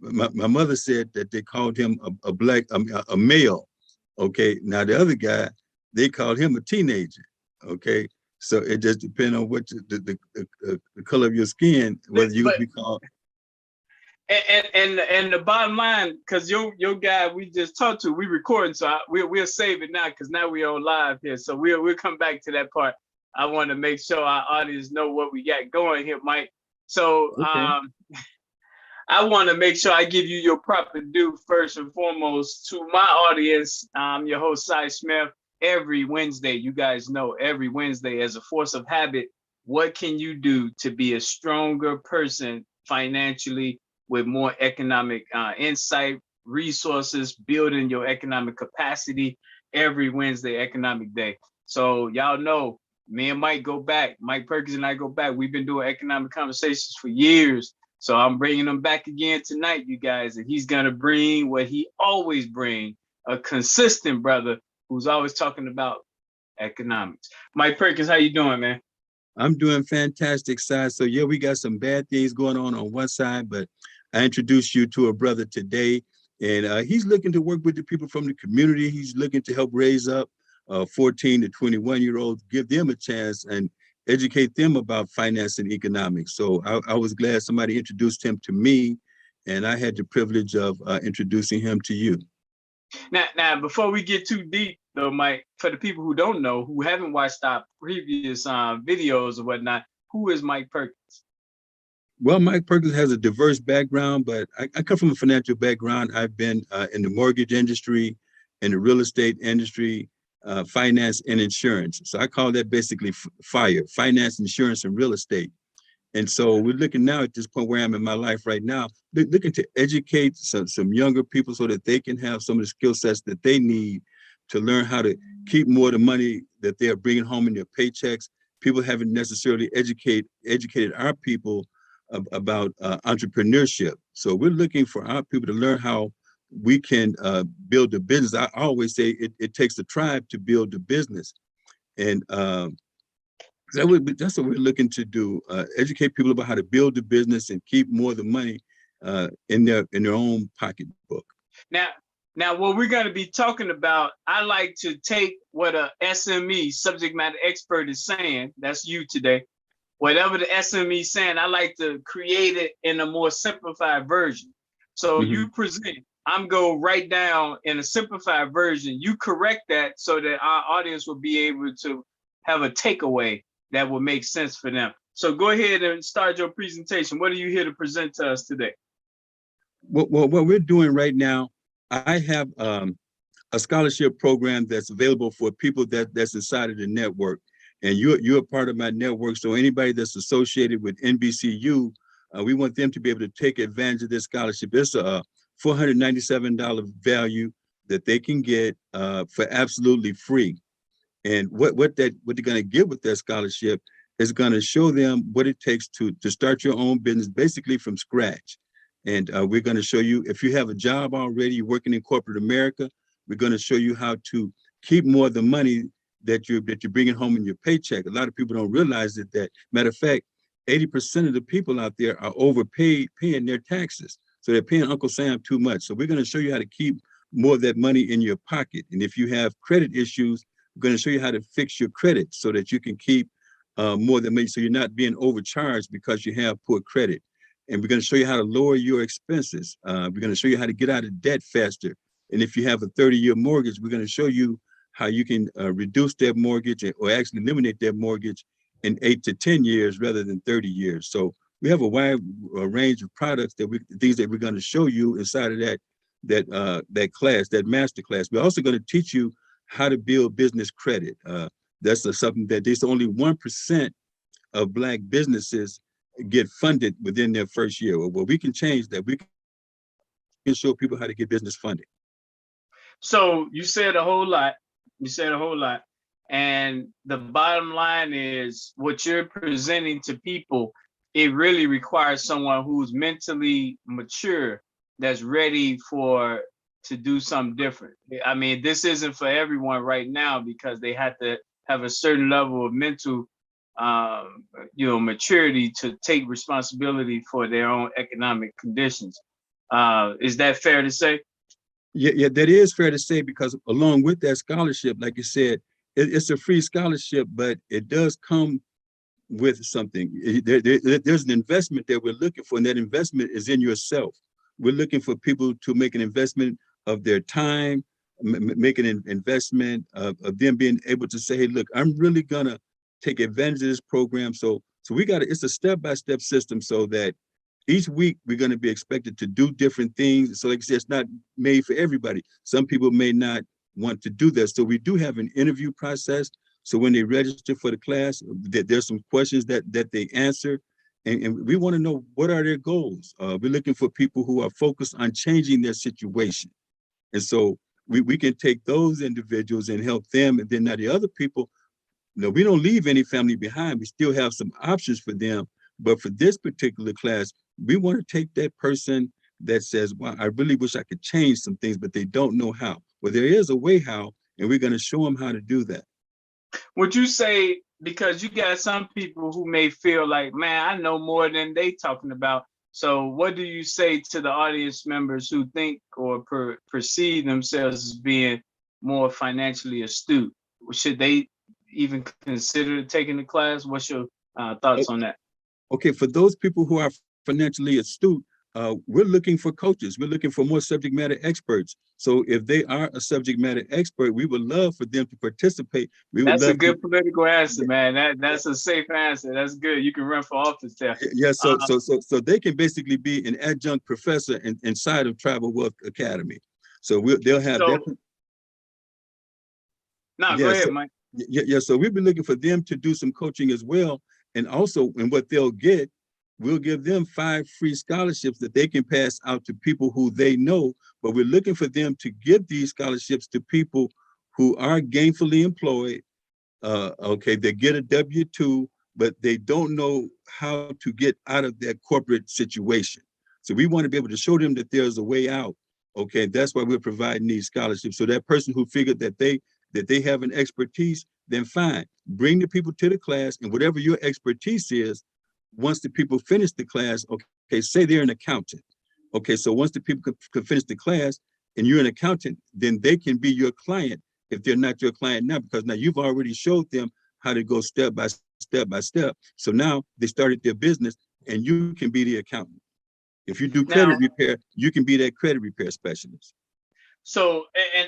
my mother said that they called him a black a male. Okay, now the other guy, they called him a teenager. Okay, so it just depends on what the color of your skin, whether you But be called. and the bottom line, because your guy we just talked to, we recording, so we'll save it now because now we're on live here. So we'll come back to that part. I want to make sure our audience know what we got going here, Mike. So Okay. I want to make sure I give you your proper due first and foremost to my audience. Your host, Cy Smith. Every Wednesday, you guys know, every Wednesday, as a force of habit, what can you do to be a stronger person financially with more economic insight, resources, building your economic capacity every Wednesday, economic day. So y'all know, me and Mike go back. Mike Perkins and I go back. We've been doing economic conversations for years. So I'm bringing him back again tonight, you guys, and he's going to bring what he always brings, a consistent brother who's always talking about economics. Mike Perkins, how you doing, man? I'm doing fantastic, Cy. So yeah, we got some bad things going on one side, but I introduced you to a brother today, and he's looking to work with the people from the community. He's looking to help raise up 14 to 21-year-olds, give them a chance and educate them about finance and economics. So I was glad somebody introduced him to me, and I had the privilege of introducing him to you. Now, before we get too deep, though, Mike, for the people who don't know, who haven't watched our previous videos or whatnot, who is Mike Perkins? Well, Mike Perkins has a diverse background, but I come from a financial background. I've been in the mortgage industry, in the real estate industry, finance and insurance. So I call that basically FIRE, finance, insurance, and real estate. And so we're looking now at this point where I'm in my life right now, looking to educate some younger people so that they can have some of the skill sets that they need to learn how to keep more of the money that they're bringing home in their paychecks. People haven't necessarily educated our people about entrepreneurship. So we're looking for our people to learn how we can build a business. I always say it takes a tribe to build a business. And that's what we're looking to do, educate people about how to build a business and keep more of the money in their own pocketbook. Now, what we're going to be talking about, I like to take what a SME, subject matter expert, is saying. That's you today. Whatever the SME is saying, I like to create it in a more simplified version. So you present, I'm going to write down in a simplified version. You correct that so that our audience will be able to have a takeaway that will make sense for them. So go ahead and start your presentation. What are you here to present to us today? What we're doing right now, I have a scholarship program that's available for people that's inside of the network. And you're a part of my network. So anybody that's associated with NBCU, we want them to be able to take advantage of this scholarship. It's a $497 value that they can get for absolutely free. And what they're going to get with that scholarship is going to show them what it takes to start your own business, basically from scratch. And we're going to show you, if you have a job already, you're working in corporate America, we're going to show you how to keep more of the money that you're bringing home in your paycheck. A lot of people don't realize that. Matter of fact, 80% of the people out there are overpaid paying their taxes. So they're paying Uncle Sam too much. So we're going to show you how to keep more of that money in your pocket. And if you have credit issues, we're going to show you how to fix your credit so that you can keep more than money, so you're not being overcharged because you have poor credit. And we're going to show you how to lower your expenses. We're going to show you how to get out of debt faster. And if you have a 30-year mortgage, we're going to show you how you can reduce that mortgage or actually eliminate that mortgage in 8 to 10 years rather than 30 years. So we have a wide range of products things that we're going to show you inside of that class, that master class. We're also going to teach you how to build business credit. That's something that there's only 1% of Black businesses get funded within their first year. Well, we can change that. We can show people how to get business funded. So you said a whole lot. And the bottom line is what you're presenting to people, it really requires someone who's mentally mature, that's ready to do something different. I mean, this isn't for everyone right now because they have to have a certain level of mental maturity to take responsibility for their own economic conditions. Is that fair to say? Yeah, that is fair to say, because along with that scholarship, like you said, it's a free scholarship, but it does come with something. There's an investment that we're looking for, and that investment is in yourself. We're looking for people to make an investment of their time, make an investment of them being able to say, hey, look, I'm really gonna take advantage of this program. So we got it's a step-by-step system, so that each week we're going to be expected to do different things. So like I said, it's not made for everybody. Some people may not want to do that. So we do have an interview process. So when they register for the class, there's some questions that they answer. And we want to know, what are their goals? We're looking for people who are focused on changing their situation. And so we can take those individuals and help them. And then now the other people, no, we don't leave any family behind. We still have some options for them. But for this particular class, we want to take that person that says, well, I really wish I could change some things, but they don't know how. Well, there is a way how, and we're going to show them how to do that. Would you say, because you got some people who may feel like, man, I know more than they talking about. So what do you say to the audience members who think or perceive themselves as being more financially astute? Should they even consider taking the class? What's your thoughts on that? Okay, for those people who are financially astute, we're looking for coaches. We're looking for more subject matter experts. So if they are a subject matter expert, we would love for them to participate. We would That's a love good political answer, man. That's a safe answer. That's good. You can run for office there. Yeah, so they can basically be an adjunct professor inside of Tribal Wealth Academy. So they'll have that. No, go Yeah, ahead, Mike. yeah. So we'll be looking for them to do some coaching as well. And also, and what they'll get, we'll give them 5 free scholarships that they can pass out to people who they know. But we're looking for them to give these scholarships to people who are gainfully employed. Okay, they get a W-2, but they don't know how to get out of that corporate situation. So we want to be able to show them that there's a way out. Okay, that's why we're providing these scholarships. So that person who figured that they have an expertise, then fine, bring the people to the class, and whatever your expertise is, once the people finish the class, okay, say they're an accountant. Okay, so once the people can finish the class and you're an accountant, then they can be your client if they're not your client now, because now you've already showed them how to go step by step by step. So now they started their business and you can be the accountant. If you do credit repair, you can be that credit repair specialist. So,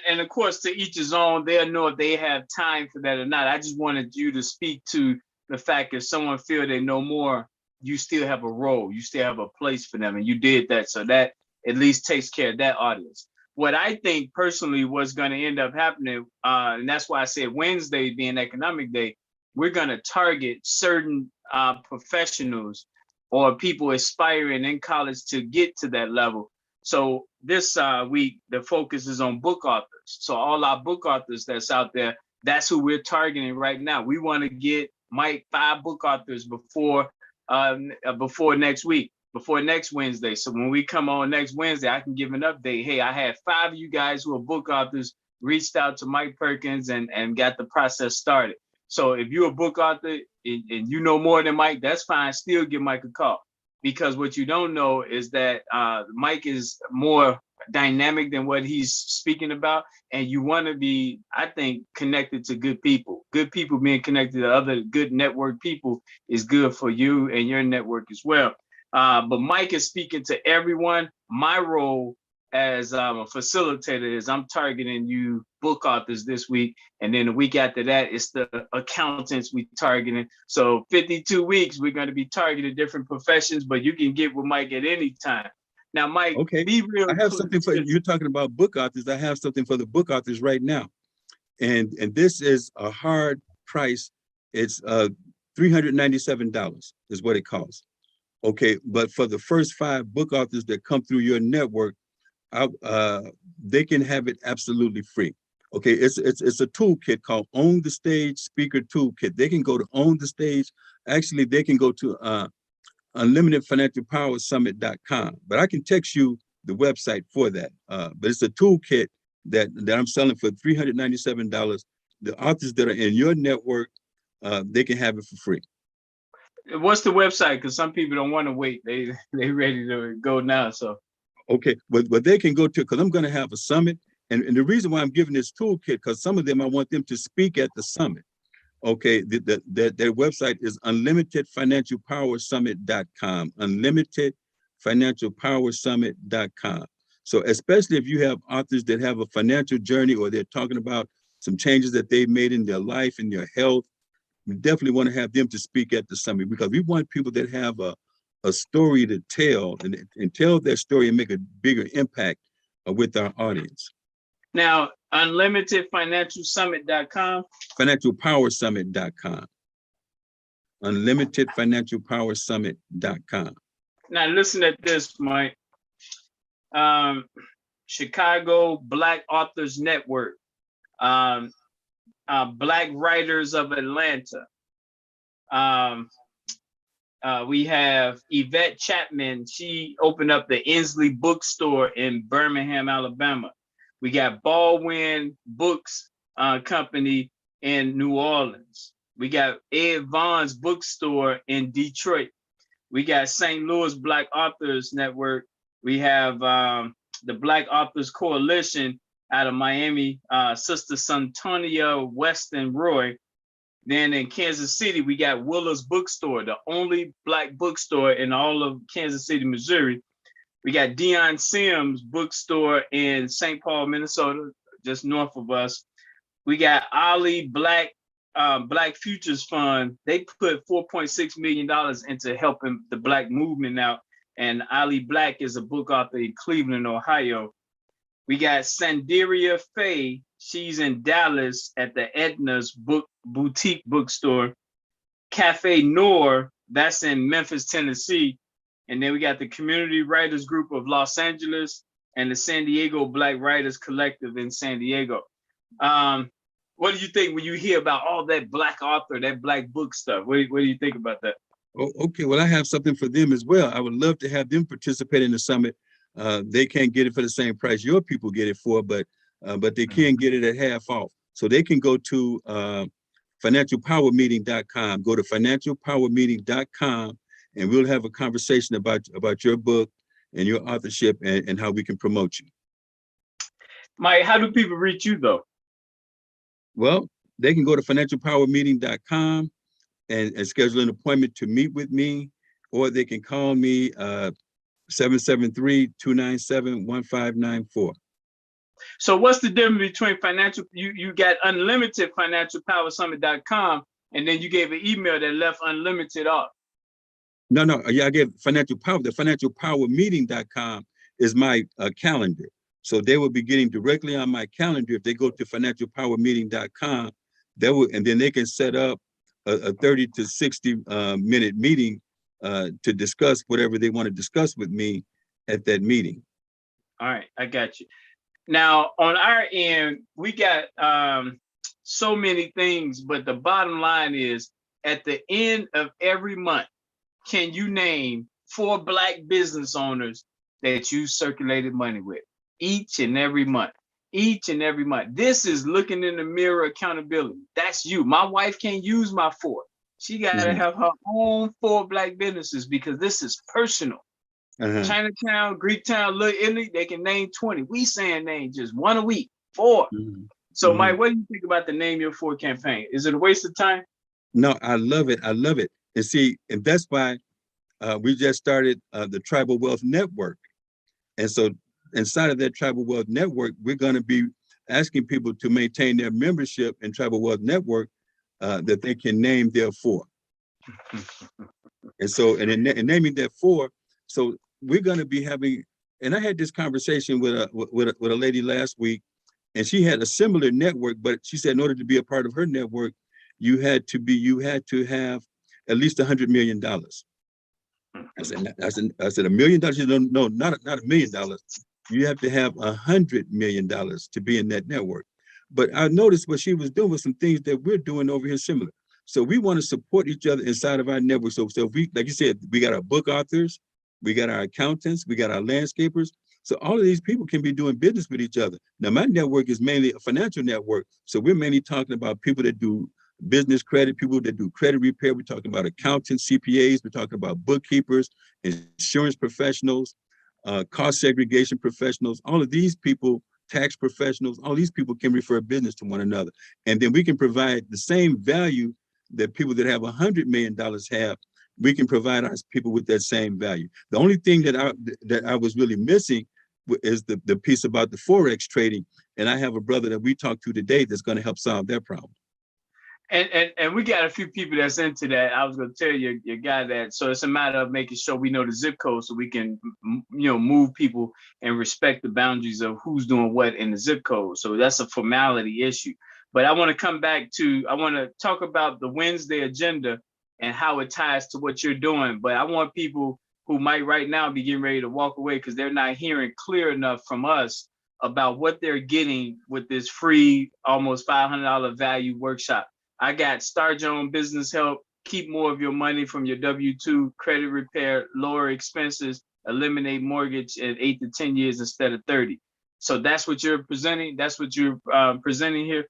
and of course, to each his own, they'll know if they have time for that or not. I just wanted you to speak to the fact if someone feel they know more, you still have a role, you still have a place for them, and you did that. So that at least takes care of that audience. What I think personally was going to end up happening, and that's why I said Wednesday being Economic Day, we're going to target certain professionals or people aspiring in college to get to that level. So this week, the focus is on book authors. So all our book authors that's out there, that's who we're targeting right now. We want to get Mike 5 book authors before next week, before next Wednesday. So when we come on next Wednesday, I can give an update. Hey, I had 5 of you guys who are book authors reached out to Mike Perkins and got the process started. So if you're a book author and you know more than Mike, that's fine. Still give Mike a call. Because what you don't know is that Mike is more dynamic than what he's speaking about. And you want to be, I think, connected to good people. Good people being connected to other good network people is good for you and your network as well. But Mike is speaking to everyone. My role as a facilitator is I'm targeting you book authors this week. And then the week after that, it's the accountants we targeting. So 52 weeks, we're going to be targeting different professions, but you can get with Mike at any time. Now, Mike, okay, be real. I have something for you're talking about book authors. I have something for the book authors right now. And this is a hard price. It's $397 is what it costs. Okay, but for the first 5 book authors that come through your network, they can have it absolutely free. Okay, it's a toolkit called Own the Stage Speaker Toolkit. They can go to Own the Stage. Actually, they can go to unlimitedfinancialpowersummit.com. But I can text you the website for that. But it's a toolkit that I'm selling for $397. The authors that are in your network, they can have it for free. What's the website? Because some people don't want to wait. They ready to go now. So Okay, but they can go to, because I'm going to have a summit. And the reason why I'm giving this toolkit, because some of them, I want them to speak at the summit. Okay, their website is unlimitedfinancialpowersummit.com, unlimitedfinancialpowersummit.com. So especially if you have authors that have a financial journey, or they're talking about some changes that they've made in their life and their health, we definitely want to have them to speak at the summit, because we want people that have a story to tell, and tell their story and make a bigger impact with our audience. Now, unlimitedfinancialsummit.com. Financialpowersummit.com. Unlimitedfinancialpowersummit.com. Now, listen at this, Mike. Chicago Black Authors Network, Black Writers of Atlanta. We have Yvette Chapman. She opened up the Inslee Bookstore in Birmingham, Alabama. We got Baldwin Books Company in New Orleans. We got Ed Vaughn's Bookstore in Detroit. We got St. Louis Black Authors Network. We have the Black Authors Coalition out of Miami, Sister Santonia Weston Roy. Then in Kansas City, we got Willer's Bookstore, the only Black bookstore in all of Kansas City, Missouri. We got Dion Sims Bookstore in St. Paul, Minnesota, just north of us. We got Ali Black Futures Fund. They put $4.6 million into helping the Black movement out. And Ali Black is a book author in Cleveland, Ohio. We got Sandaria Faye. She's in Dallas at the Edna's Boutique Bookstore. Cafe Noor, that's in Memphis, Tennessee. And then we got the Community Writers Group of Los Angeles and the San Diego Black Writers Collective in San Diego. What do you think when you hear about all that Black author, that Black book stuff? What do you think about that? Oh, okay, well, I have something for them as well. I would love to have them participate in the summit. They can't get it for the same price your people get it for, but they can get it at half off. So they can go to financialpowermeeting.com, go to financialpowermeeting.com, and we'll have a conversation about your book and your authorship, and how we can promote you. Mike, how do people reach you though? Well, they can go to financialpowermeeting.com and schedule an appointment to meet with me, or they can call me 773-297-1594. So what's the difference between you got unlimited financialpowersummit.com, and then you gave an email that left unlimited off? No, yeah, I gave financial power. The financialpowermeeting.com is my calendar. So they will be getting directly on my calendar. If they go to financialpowermeeting.com, and then they can set up a 30 to 60 minute meeting to discuss whatever they want to discuss with me at that meeting. All right, I got you. Now, on our end, we got so many things, but the bottom line is, at the end of every month, can you name 4 Black business owners that you circulated money with? Each and every month. Each and every month. This is looking in the mirror accountability. That's you. My wife can't use my 4. She got to have her own 4 Black businesses, because this is personal. Chinatown, Greektown, Little Italy, they can name 20. We saying name just 1 a week, 4. So Mike, what do you think about the Name Your 4 campaign? Is it a waste of time? No, I love it. I love it. And see, and that's why we just started the Tribal Wealth Network. And so inside of that Tribal Wealth Network, we're going to be asking people to maintain their membership in Tribal Wealth Network that they can name their 4. And so, and in naming that 4, so we're going to be having, and I had this conversation with a lady last week, and she had a similar network, but she said in order to be a part of her network, you had to have at least $100 million. I said $1 million. No, not $1 million. You have to have $100 million to be in that network. But I noticed what she was doing was some things that we're doing over here similar. So we want to support each other inside of our network. So we, like you said, we got our book authors, we got our accountants, we got our landscapers. So all of these people can be doing business with each other. Now, my network is mainly a financial network. So we're mainly talking about people that do business credit, people that do credit repair. We're talking about accountants, CPAs. We're talking about bookkeepers, insurance professionals, cost segregation professionals, all of these people, tax professionals, all these people can refer business to one another. And then we can provide the same value that people that have $100 million have. We can provide our people with that same value. The only thing that I was really missing is the piece about the Forex trading. And I have a brother that we talked to today that's going to help solve that problem. And we got a few people that's into that. I was going to tell your guy that. So it's a matter of making sure we know the zip code so we can, move people and respect the boundaries of who's doing what in the zip code. So that's a formality issue. But I want to come back to, I want to talk about the Wednesday agenda and how it ties to what you're doing. But I want people who might right now be getting ready to walk away because they're not hearing clear enough from us about what they're getting with this free, almost $500 value workshop. I got start your own business help, keep more of your money from your W-2, credit repair, lower expenses, eliminate mortgage in 8 to 10 years instead of 30. So that's what you're presenting. That's what you're presenting here.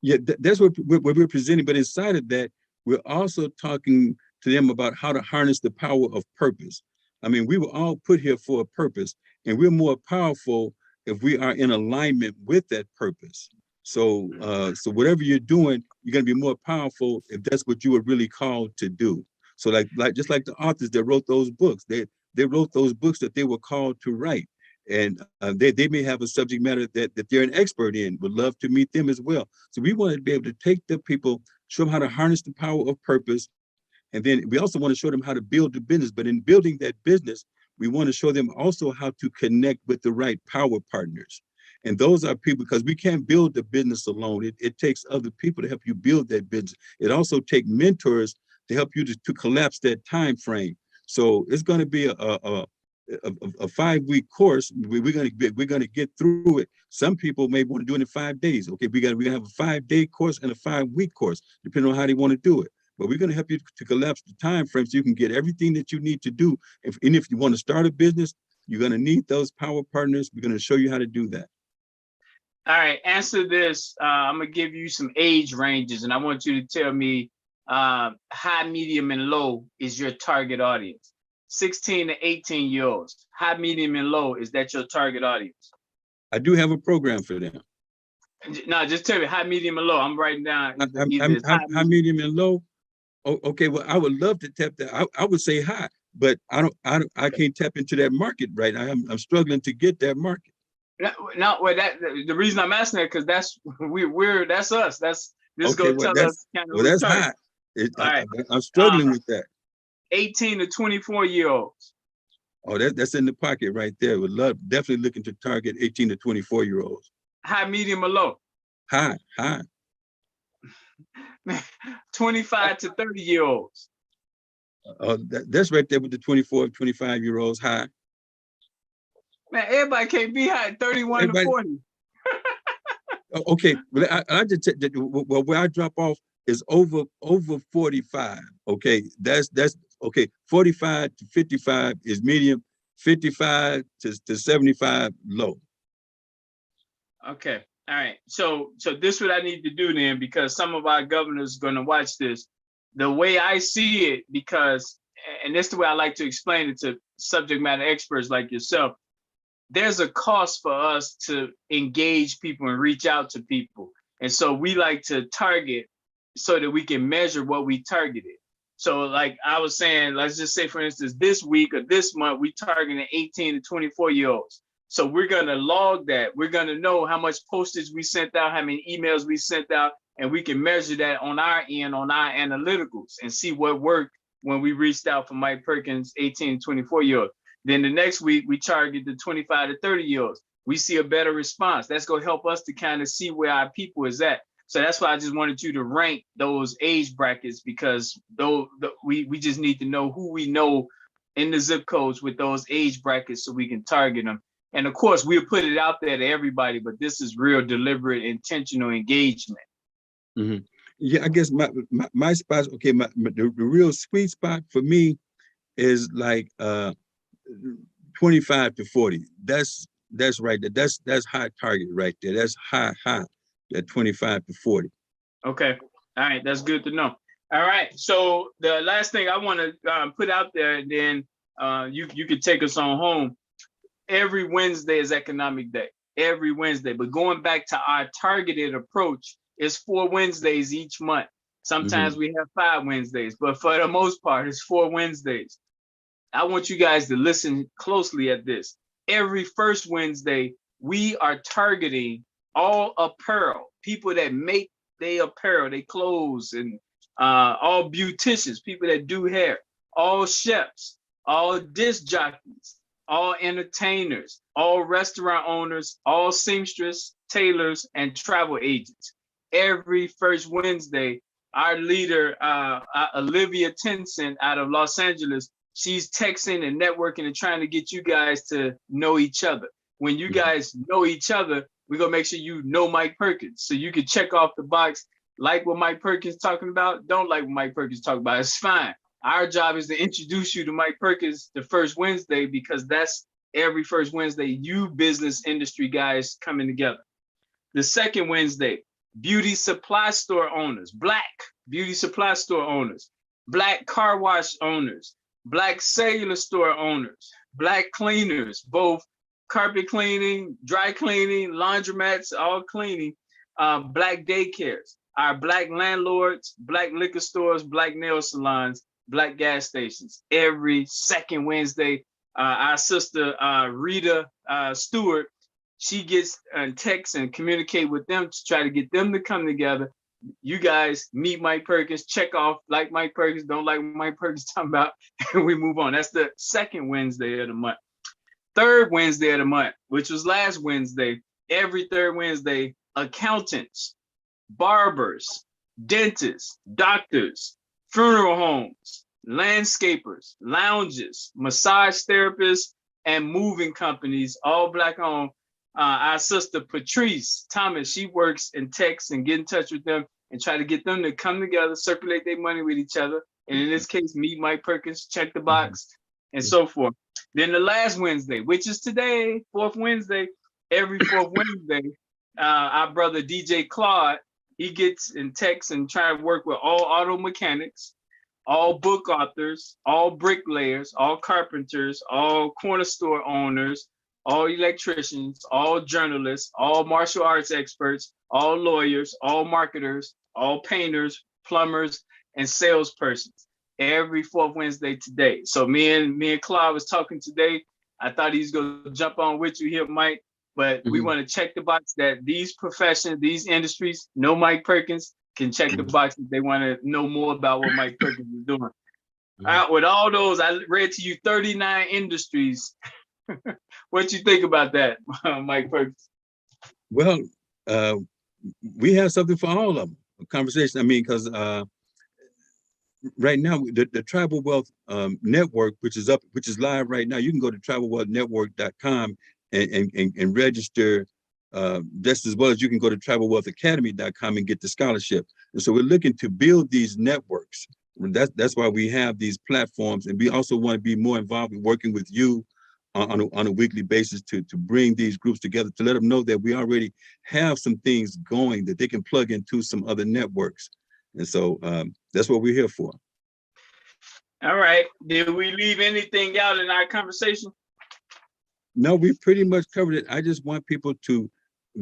Yeah, that's what we're presenting. But inside of that, we're also talking to them about how to harness the power of purpose. I mean, we were all put here for a purpose, and we're more powerful if we are in alignment with that purpose. So, so whatever you're doing, you're going to be more powerful if that's what you were really called to do. So, just like the authors that wrote those books, they wrote those books that they were called to write, and they may have a subject matter that they're an expert in. Would love to meet them as well. So we want to be able to take the people, show them how to harness the power of purpose, and then we also want to show them how to build the business. But in building that business, we want to show them also how to connect with the right power partners. And those are people, because we can't build the business alone. It takes other people to help you build that business. It also takes mentors to help you to collapse that time frame. So it's going to be a 5-week course. We're going to get through it. Some people may want to do it in 5 days. Okay, we're going to have a 5-day course and a 5-week course, depending on how they want to do it. But we're going to help you to collapse the time frame so you can get everything that you need to do. And if you want to start a business, you're going to need those power partners. We're going to show you how to do that. All right, answer this. I'm gonna give you some age ranges, and I want you to tell me high, medium, and low is your target audience. 16 to 18-year-olds, high, medium, and low, is that your target audience? I do have a program for them. No, just tell me high, medium, and low. I'm writing down high, medium, and low. Oh, okay, well, I would love to tap that. I would say high, but I can't tap into that market right now. I'm struggling to get that market. No, well, the reason I'm asking that because that's that's us. That's this okay, go tell us kind of. Well, that's high. Right. I'm struggling with that. 18 to 24-year-olds. Oh, that's in the pocket right there. Would love, definitely looking to target 18 to 24-year-olds. High, medium, or low? High. 25 to 30-year-olds. That's right there with the 24, 25-year-olds. High. Man, everybody can't be high. 31 to 40. Okay, well, I just where I drop off is over 45. Okay, that's okay. 45 to 55 is medium. 55 to 75 low. Okay, all right. So this is what I need to do then, because some of our governors are going to watch this. The way I see it, because, and this is the way I like to explain it to subject matter experts like yourself. There's a cost for us to engage people and reach out to people. And so we like to target so that we can measure what we targeted. So like I was saying, let's just say, for instance, this week or this month, we targeted 18 to 24-year-olds. So we're going to log that. We're going to know how much postage we sent out, how many emails we sent out, and we can measure that on our end, on our analyticals, and see what worked when we reached out for Mike Perkins, 18 to 24-year-olds. Then the next week, we target the 25 to 30-year-olds. We see a better response. That's going to help us to kind of see where our people is at. So that's why I just wanted you to rank those age brackets, because we just need to know who we know in the zip codes with those age brackets so we can target them. And of course, we'll put it out there to everybody, but this is real deliberate, intentional engagement. Mm-hmm. Yeah, I guess my spots, okay, the real sweet spot for me is like 25 to 40. That's right. That's high target right there. That's high, that 25 to 40. Okay. All right. That's good to know. All right. So the last thing I want to put out there, and then you could take us on home. every Wednesday is economic day, every Wednesday. But going back to our targeted approach, it's 4 Wednesdays each month. Sometimes we have 5 Wednesdays, but for the most part, it's 4 Wednesdays. I want you guys to listen closely at this. Every first Wednesday, we are targeting all apparel, people that make their apparel, their clothes, and all beauticians, people that do hair, all chefs, all disc jockeys, all entertainers, all restaurant owners, all seamstress, tailors, and travel agents. Every first Wednesday, our leader, Olivia Tinson out of Los Angeles, she's texting and networking and trying to get you guys to know each other. When you guys know each other, we're gonna make sure you know Mike Perkins. So you can check off the box, like what Mike Perkins talking about, don't like what Mike Perkins talking about, it's fine. Our job is to introduce you to Mike Perkins the first Wednesday, because that's every first Wednesday, you business industry guys coming together. The second Wednesday, beauty supply store owners, Black beauty supply store owners, Black car wash owners, Black cellular store owners, Black cleaners, both carpet cleaning, dry cleaning, laundromats, all cleaning, Black daycares, our Black landlords, Black liquor stores, Black nail salons, Black gas stations. Every second Wednesday, our sister Rita Stewart, she gets texts and communicate with them to try to get them to come together. You guys meet Mike Perkins, check off like Mike Perkins, don't like Mike Perkins talking about, and we move on. That's the second Wednesday of the month. Third Wednesday of the month, which was last Wednesday, every third Wednesday, accountants, barbers, dentists, doctors, funeral homes, landscapers, lounges, massage therapists, and moving companies, all Black owned. Our sister Patrice Thomas, she works and texts and get in touch with them and try to get them to come together, circulate their money with each other. And in this case, meet Mike Perkins, check the box, and so forth. Then the last Wednesday, which is today, fourth Wednesday, every fourth Wednesday, our brother DJ Claude, he gets in texts and try to work with all auto mechanics, all book authors, all bricklayers, all carpenters, all corner store owners, all electricians, all journalists, all martial arts experts, all lawyers, all marketers, all painters, plumbers, and salespersons. Every fourth Wednesday today. So me and Claude was talking today. I thought he's gonna jump on with you here, Mike, but we want to check the box that these professions, these industries know Mike Perkins, can check the box if they want to know more about what Mike Perkins is doing. With all those, I read to you 39 industries. What you think about that, Mike Perkins? Well, we have something for all of them. A conversation. I mean, because right now the Tribal Wealth Network, which is live right now, you can go to tribalwealthnetwork.com and register. Just as well as you can go to tribalwealthacademy.com and get the scholarship. And so we're looking to build these networks. That's why we have these platforms, and we also want to be more involved in working with you on a weekly basis to bring these groups together, to let them know that we already have some things going that they can plug into some other networks. And so that's what we're here for. All right. Did we leave anything out in our conversation? No, we pretty much covered it. I just want people to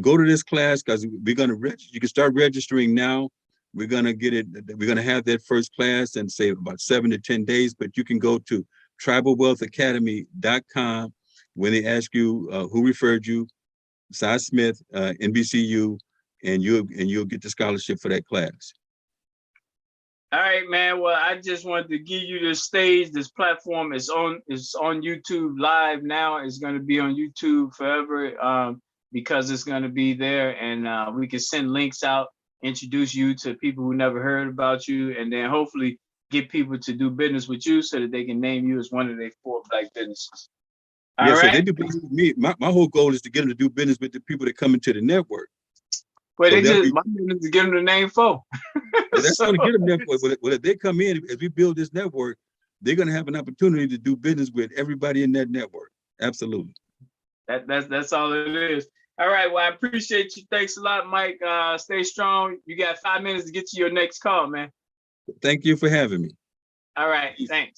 go to this class, because we're going to register. You can start registering now. We're going to get it. We're going to have that first class in, say, about 7 to 10 days. But you can go to tribalwealthacademy.com. When they ask you who referred you, Cy Smith, NBCU, and you'll get the scholarship for that class. All right, man. Well, I just wanted to give you this stage. This platform is on YouTube live now. It's going to be on YouTube forever because it's going to be there, and we can send links out, introduce you to people who never heard about you, and then hopefully get people to do business with you so that they can name you as one of their 4 Black businesses. All right. So they do business with me. My whole goal is to get them to do business with the people that come into the network. Well, so my business is get them the name 4. That's going to get them network. Well, if they come in, as we build this network, they're going to have an opportunity to do business with everybody in that network. Absolutely. That's all it is. All right. Well, I appreciate you. Thanks a lot, Mike. Stay strong. You got 5 minutes to get to your next call, man. Thank you for having me. All right. Thanks.